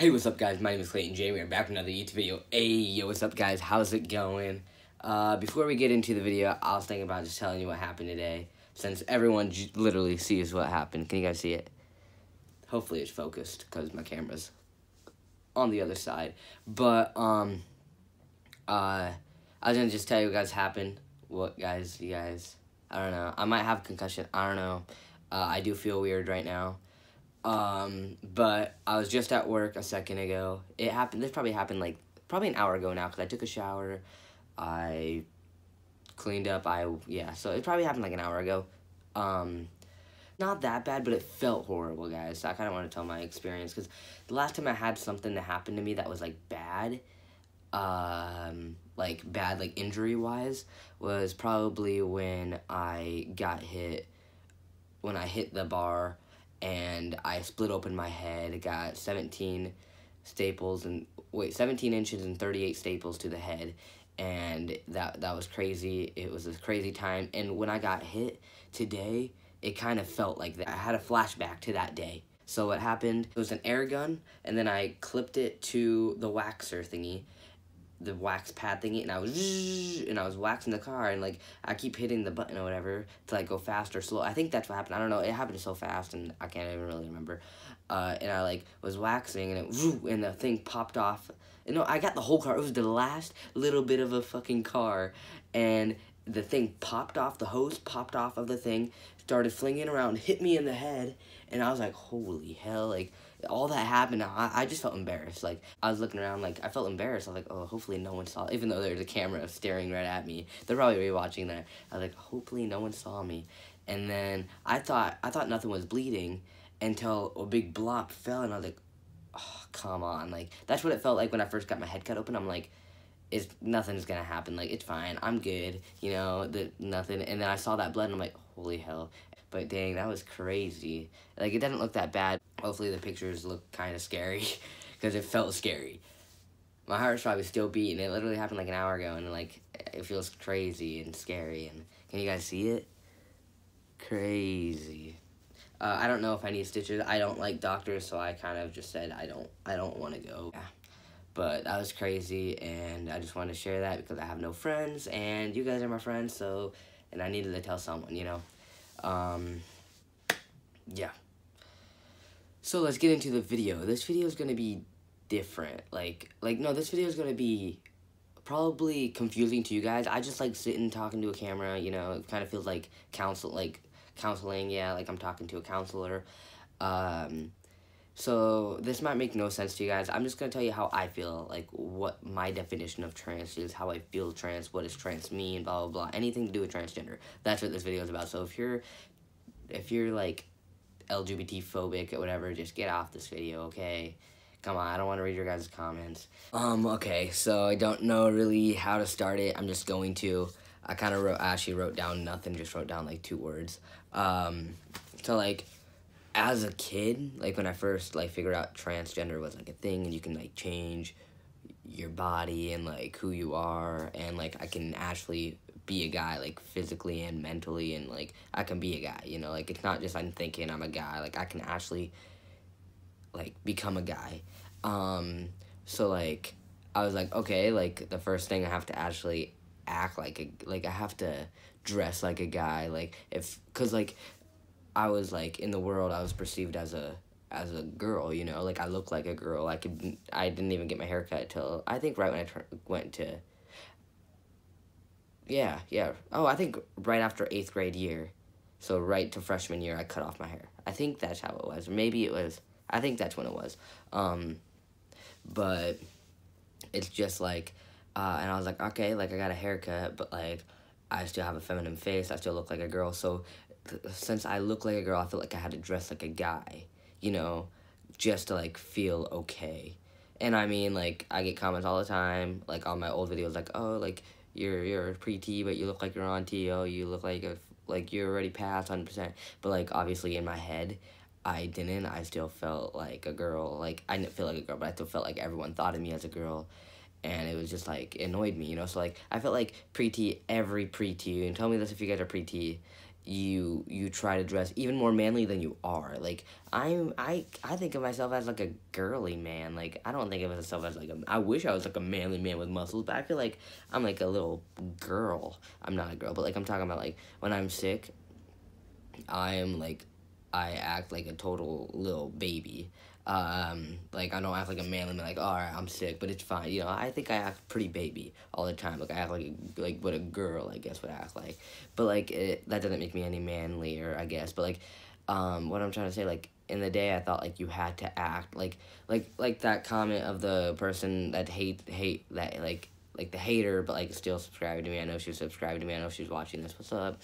Hey, what's up, guys? My name is Clayton J. We're back with another YouTube video. Hey, yo, what's up, guys? How's it going? Before we get into the video, I was thinking about just telling you what happened today, since everyone literally sees what happened. Can you guys see it? Hopefully it's focused, because my camera's on the other side. But, I was gonna just tell you what guys happened. What, guys, you guys, I don't know. I might have a concussion. I don't know. I do feel weird right now. But I was just at work a second ago. This probably happened probably an hour ago now, because I took a shower, I cleaned up, so it probably happened like an hour ago. Not that bad, but it felt horrible, guys. So I kind of want to tell my experience, because the last time I had something that happened to me that was bad, injury-wise, was probably when I hit the bar, and I split open my head, got 17 inches and 38 staples to the head, and that was crazy. It was a crazy time, and when I got hit today, it kind of felt like that. I had a flashback to that day. So what happened, it was an air gun, and then I clipped it to the waxer thingy, the wax pad thingy, and I was waxing the car, and I keep hitting the button or whatever to go fast or slow. I think that's what happened. I don't know. It happened so fast, and I can't even really remember. And I was waxing, and the thing popped off. You know, I got the whole car. It was the last little bit of a fucking car, and the thing popped off. The hose popped off of the thing, started flinging around, hit me in the head, and I was like, holy hell, all that happened. I just felt embarrassed. I was looking around, I felt embarrassed. I was like, oh, hopefully no one saw it. Even though there's a camera staring right at me. They're probably rewatching that. I was like, hopefully no one saw me. And then I thought nothing was bleeding until a big blob fell, and I was like, oh, come on. That's what it felt like when I first got my head cut open. I'm like, nothing's gonna happen. It's fine. I'm good. You know, nothing. And then I saw that blood, and I'm like, holy hell. But dang, that was crazy. It doesn't look that bad. Hopefully the pictures look kind of scary, because it felt scary. My heart's probably still beating. It literally happened an hour ago, and it feels crazy and scary. And can you guys see it? Crazy. I don't know if I need stitches. I don't like doctors, so I kind of just said I don't want to go. Yeah. But that was crazy, and I just wanted to share that because I have no friends, and you guys are my friends, and I needed to tell someone, you know. Yeah. So let's get into the video. This video is gonna be different. No, this video is gonna be probably confusing to you guys. I just like sitting talking to a camera, you know. It kind of feels like counseling, yeah, I'm talking to a counselor. So this might make no sense to you guys. I'm just gonna tell you how I feel, what my definition of trans is, how I feel trans, what does trans mean, blah, blah, blah. Anything to do with transgender. That's what this video is about. So if you're LGBT phobic or whatever, just get off this video, okay? Come on, I don't want to read your guys' comments. Okay, so I don't know really how to start it. I'm just going to. I actually wrote down nothing, just wrote down 2 words. So as a kid, when I first figured out transgender was a thing, and you can change your body and who you are, and I can actually be a guy physically and mentally, and I can be a guy, you know, it's not just I'm thinking I'm a guy, I can actually become a guy. So I was okay, the first thing I have to actually act I have to dress like a guy, because I was in the world I was perceived as a girl, you know, I look like a girl. I didn't even get my hair cut till I think right when I went to I think right after 8th grade year, so right to freshman year I cut off my hair. I think that's how it was, or maybe it was, I think that's when it was. But it's just and I was okay, I got a haircut, but I still have a feminine face, I still look like a girl, so since I look like a girl, I feel I had to dress like a guy, you know, just to feel okay. And I mean, I get comments all the time, on my old videos, oh, you're pre-T, but you look like you're on T, oh, you look you're already past 100%, but obviously in my head, I didn't. I still felt like a girl. I didn't feel like a girl, but I still felt like everyone thought of me as a girl, and it was just it annoyed me, you know. So I felt pre-T, every pre-T, and tell me this if you guys are pre-T, you try to dress even more manly than you are. Like, I think of myself as like a girly man. Like, I don't think of myself as like I wish I was like a manly man with muscles, but I feel like I'm like a little girl. I'm not a girl, but like I'm talking about like when I'm sick, I am like, I act like a total little baby. Like, I don't act like a manly man, like, all right, I'm sick, but it's fine. You know, I think I act pretty baby all the time. Like, I act like what a girl, I guess, would act like. But, like, that doesn't make me any manlier, I guess. But, like, what I'm trying to say, like, in the day, I thought, like, you had to act. Like that comment of the person that hate that, like the hater, but, like, still subscribing to me. I know she's subscribing to me. I know she's watching this. What's up?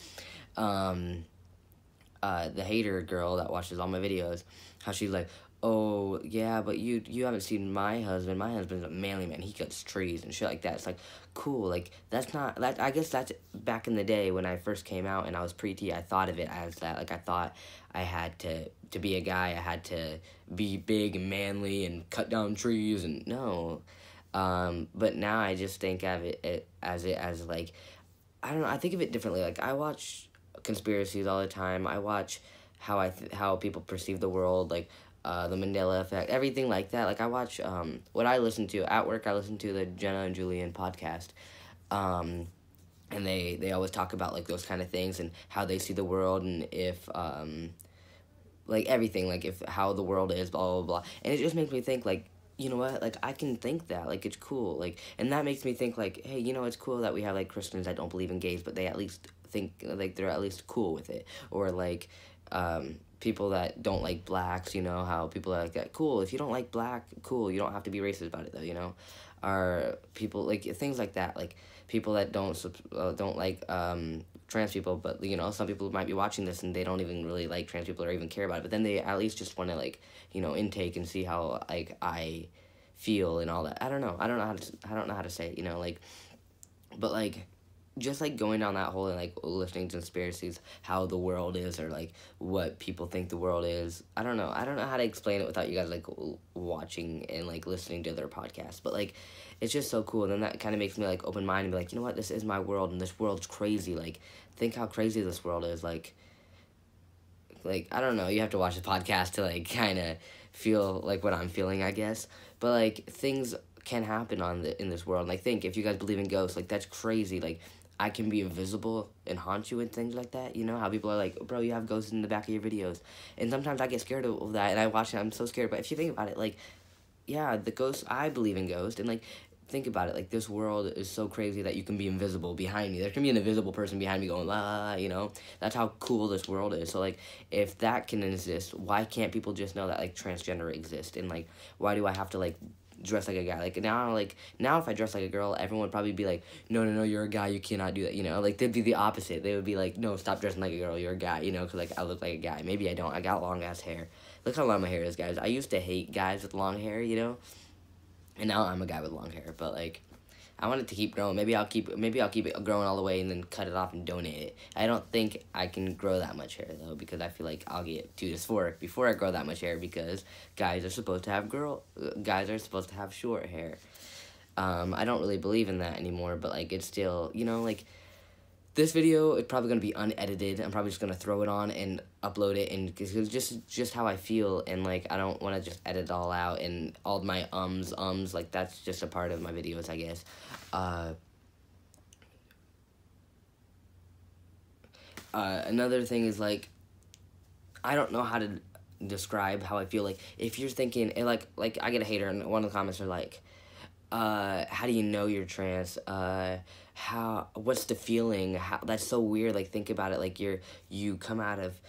The hater girl that watches all my videos, how she's like, oh, yeah, but you haven't seen my husband. My husband's a manly man. He cuts trees and shit like that. It's like, cool. Like, that's not, that, I guess that's back in the day when I first came out and I was pre-T, I thought of it as that. Like, I thought I had to be a guy, I had to be big and manly and cut down trees, and no. But now I just think of it as like, I don't know, I think of it differently. Like, I watch conspiracies all the time. I watch how people perceive the world, like the Mandela effect, everything like that. Like, I watch what I listen to at work. I listen to the Jenna and Julian podcast, and they always talk about like those kind of things and how they see the world, and if like everything, like if how the world is, blah blah blah. And it just makes me think, like, you know what, like, I can think that, like, it's cool, like, and that makes me think, like, hey, you know, it's cool that we have, like, Christians that don't believe in gays, but they at least think, like, they're at least cool with it, or, like, people that don't like blacks, you know, how people are like that, cool, if you don't like black, cool, you don't have to be racist about it, though, you know, or people, like, things like that, like, people that don't like, trans people, but, you know, some people might be watching this and they don't even really like trans people or even care about it, but then they at least just want to, like, you know, intake and see how, like, I feel and all that. I don't know how to say it, you know, like, but, like, just, like, going down that hole and, like, listening to conspiracies, how the world is, or, like, what people think the world is. I don't know how to explain it without you guys, like, watching and, like, listening to their podcasts, but, like, it's just so cool, and then that kind of makes me, like, open mind and be like, you know what, this is my world, and this world's crazy, like, think how crazy this world is, like, I don't know, you have to watch the podcast to, like, kind of feel, like, what I'm feeling, I guess, but, like, things can happen in this world, like, think, if you guys believe in ghosts, like, that's crazy, like, I can be invisible and haunt you and things like that, you know, how people are like, bro, you have ghosts in the back of your videos, and sometimes I get scared of that, and I watch it, I'm so scared, but if you think about it, like, yeah, the ghosts, I believe in ghosts, and, like, think about it, like, this world is so crazy that you can be invisible behind me. There can be an invisible person behind me going, la, you know? That's how cool this world is. So, like, if that can exist, why can't people just know that, like, transgender exists? And, like, why do I have to, like, dress like a guy? Now if I dress like a girl, everyone would probably be like, no, you're a guy, you cannot do that, you know? Like, they'd be the opposite. They would be like, no, stop dressing like a girl, you're a guy, you know? Because, like, I look like a guy. Maybe I don't. I got long-ass hair. Look how long my hair is, guys. I used to hate guys with long hair, you know? And now I'm a guy with long hair, but, like, I want it to keep growing. Maybe I'll keep it growing all the way and then cut it off and donate it. I don't think I can grow that much hair, though, because I feel like I'll get too dysphoric before I grow that much hair, because guys are supposed to have short hair. I don't really believe in that anymore, but, like, it's still, you know, like, this video is probably going to be unedited. I'm probably just going to throw it on and upload it, and it's just how I feel, and, like, I don't want to just edit it all out, and all my like, that's just a part of my videos, I guess. Another thing is, like, I don't know how to describe how I feel. Like, if you're thinking, and, like, I get a hater, and one of the comments are like, how do you know you're trans? What's the feeling? That's so weird. Like, think about it. Like, you come out of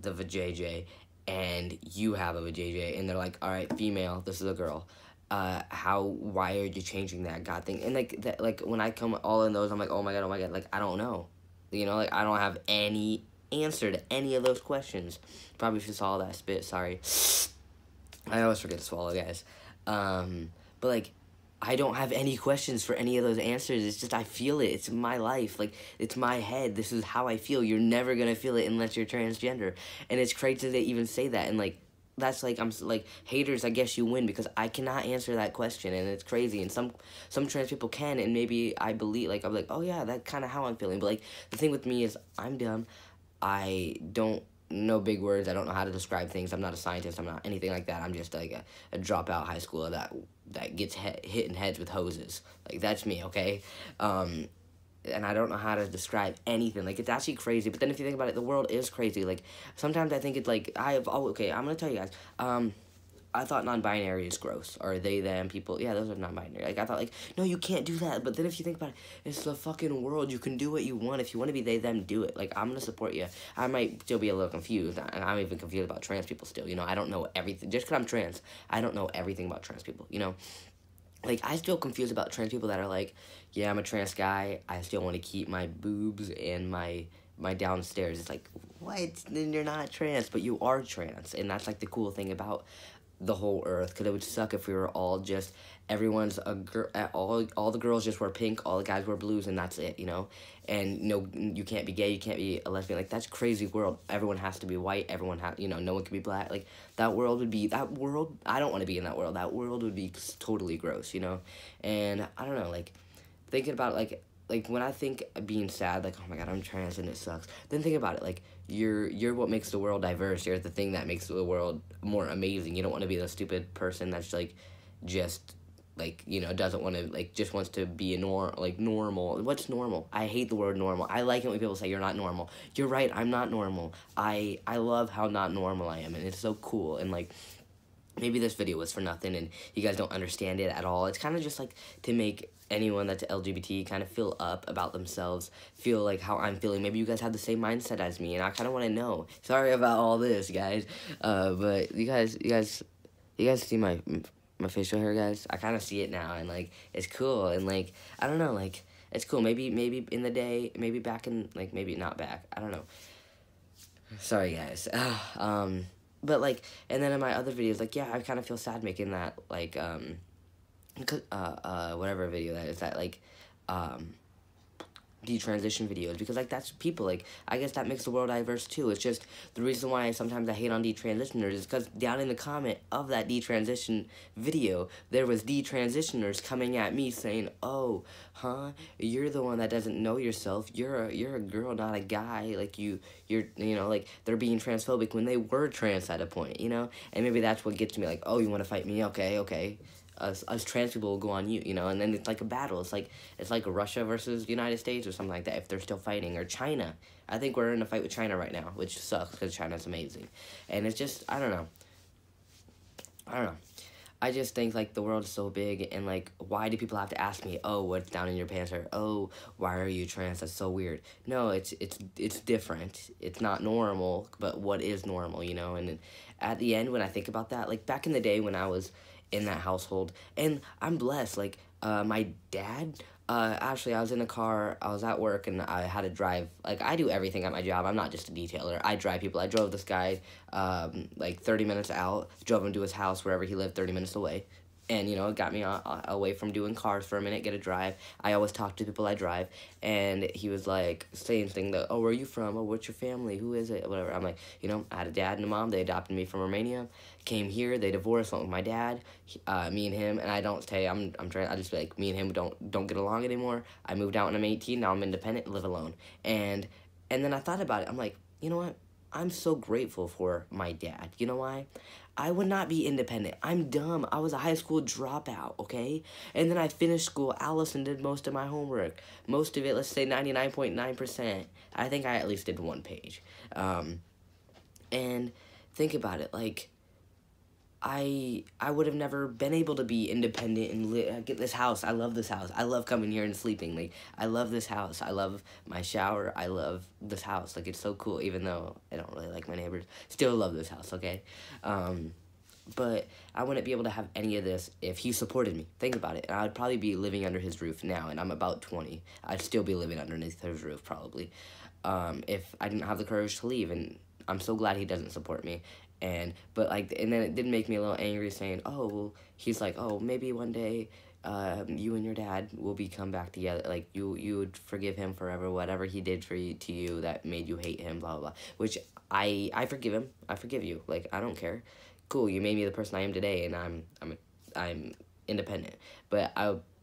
the vajayjay, and you have a vajayjay, and they're like, all right, female, this is a girl. Why are you changing that God thing? And, like, that, like, when I come all in those, I'm like, oh my god, like, I don't know. You know, like, I don't have any answer to any of those questions. Probably should swallow that spit, sorry. I always forget to swallow, guys. But, like, I don't have any questions for any of those answers. It's just, I feel it. It's my life. Like, it's my head. This is how I feel. You're never gonna feel it unless you're transgender. And it's crazy they even say that. And, like, that's, like, I'm, like, haters, I guess you win, because I cannot answer that question, and it's crazy. And some trans people can, and maybe I believe, like, I'm like, oh, yeah, that's kind of how I'm feeling. But, like, the thing with me is, I'm dumb. I don't know big words. I don't know how to describe things. I'm not a scientist. I'm not anything like that. I'm just like a dropout high schooler that gets hit in heads with hoses. Like, that's me, okay? And I don't know how to describe anything. Like, it's actually crazy. But then if you think about it, the world is crazy. Like, sometimes I think it's like, okay, I'm going to tell you guys. I thought non-binary is gross. Or they, them, people. Yeah, those are non-binary. Like, I thought, like, no, you can't do that. But then if you think about it, it's the fucking world. You can do what you want. If you want to be they, them, do it. Like, I'm going to support you. I might still be a little confused. And I'm even confused about trans people still. You know, I don't know everything. Just because I'm trans, I don't know everything about trans people, you know? Like, I still confused about trans people that are like, yeah, I'm a trans guy. I still want to keep my boobs and my downstairs. It's like, what? Then you're not trans, but you are trans. And that's, like, the cool thing about the whole earth, because it would suck if we were all just, everyone's a girl, all the girls just wear pink, all the guys wear blues, and that's it, you know? And no, you can't be gay, you can't be a lesbian. Like, that's a crazy world. Everyone has to be white, everyone has, you know, no one can be black. Like, that world, I don't want to be in that world. That world would be totally gross, you know? And I don't know, like, thinking about, like when I think of being sad, like, oh my god, I'm trans and it sucks. Then think about it, like, you're what makes the world diverse. You're the thing that makes the world more amazing. You don't want to be the stupid person that's like, just, like, you know, doesn't want to, like, just wants to be normal. What's normal? I hate the word normal. I like it when people say you're not normal. You're right, I'm not normal. I love how not normal I am, and it's so cool. And like, maybe this video was for nothing and you guys don't understand it at all. It's kind of just like to make anyone that's LGBT kind of feel up about themselves, feel like how I'm feeling. Maybe you guys have the same mindset as me, and I kind of want to know. Sorry about all this, guys. But you guys see my facial hair, guys? I kind of see it now, and like, it's cool, and like, I don't know, like, it's cool. Maybe in the day, maybe back in, like, maybe not back. I don't know. Sorry, guys. But like, and then in my other videos, like, yeah, I kind of feel sad making that, like, whatever video that is, that, like, detransition videos, because like, that's people, like, I guess that makes the world diverse too. It's just the reason why sometimes I hate on detransitioners is because down in the comment of that detransition video, there was detransitioners coming at me saying, oh, huh, you're the one that doesn't know yourself, you're a girl, not a guy, like, you're, you know, like, they're being transphobic when they were trans at a point, you know? And maybe that's what gets me, like, oh, you want to fight me? Okay. Us trans people will go on you know, and then it's like a battle. It's like Russia versus United States or something like that, if they're still fighting, or China. I think we're in a fight with China right now, which sucks because China's amazing. And it's just, I don't know. I just think, like, the world is so big, and, like, why do people have to ask me, oh, what's down in your pants, or, oh, why are you trans? That's so weird. No, it's different. It's not normal, but what is normal, you know? And then at the end, when I think about that, like, back in the day when I was in that household, and I'm blessed, like, my dad, actually, I was in the car, I was at work, and I had to drive, like, I do everything at my job, I'm not just a detailer, I drive people. I drove this guy, like, 30 minutes out, drove him to his house wherever he lived, 30 minutes away, and, you know, it got me away from doing cars for a minute, get a drive. I always talk to people I drive, and he was, like, saying things that, oh, where are you from? Oh, what's your family? Who is it? Whatever. I'm like, you know, I had a dad and a mom. They adopted me from Romania, came here, they divorced, went with my dad, me and him, and I don't say I'm trying, I just be like, me and him don't get along anymore. I moved out when I'm 18, now I'm independent, live alone. And then I thought about it, I'm like, you know what? I'm so grateful for my dad. You know why? I would not be independent. I'm dumb. I was a high school dropout, okay? And then I finished school. Allison did most of my homework. Most of it, let's say 99.9%. I think I at least did one page. And think about it, like, I would have never been able to be independent and get this house. I love this house. I love coming here and sleeping. Like, I love this house. I love my shower. I love this house. Like, it's so cool, even though I don't really like my neighbors. Still love this house, okay? But I wouldn't be able to have any of this if he supported me. Think about it. And I would probably be living under his roof now, and I'm about 20. I'd still be living underneath his roof, probably, if I didn't have the courage to leave. And I'm so glad he doesn't support me. But like, and then it did make me a little angry, saying, oh, well, he's like, oh, maybe one day, you and your dad will come back together, like, you would forgive him forever, whatever he did to you that made you hate him, blah, blah, blah, which I forgive him, I forgive you, like, I don't care, cool, you made me the person I am today, and I'm independent, but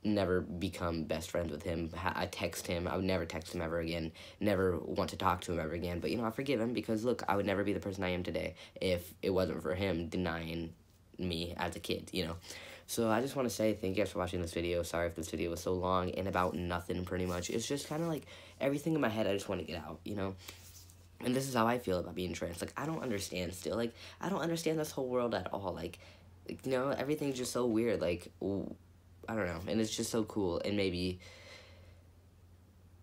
never become best friends with him. I text him. I would never text him ever again. Never want to talk to him ever again. But, you know, I forgive him because, look, I would never be the person I am today if it wasn't for him denying me as a kid, you know. So I just want to say thank you guys for watching this video. Sorry if this video was so long and about nothing, pretty much. It's just kind of like everything in my head I just want to get out, you know. And this is how I feel about being trans. Like, I don't understand still. Like, I don't understand this whole world at all. Like you know, everything's just so weird. Like, I don't know. And it's just so cool. And maybe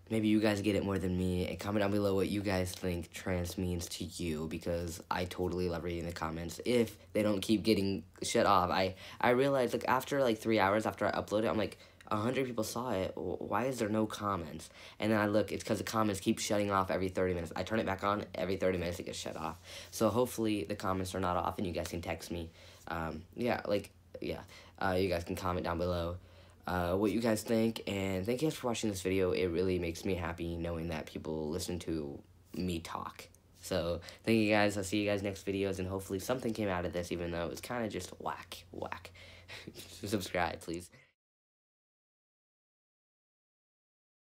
you guys get it more than me. And comment down below what you guys think trans means to you, because I totally love reading the comments. If they don't keep getting shut off, I realized, like, after, like, 3 hours after I uploaded it, I'm like, 100 people saw it. Why is there no comments? And then I look, it's because the comments keep shutting off every 30 minutes. I turn it back on, every 30 minutes it gets shut off. So hopefully the comments are not off and you guys can text me. You guys can comment down below what you guys think. And thank you guys for watching this video. It really makes me happy knowing that people listen to me talk. So thank you guys. I'll see you guys next videos, and hopefully something came out of this, even though it was kind of just whack. Subscribe, please.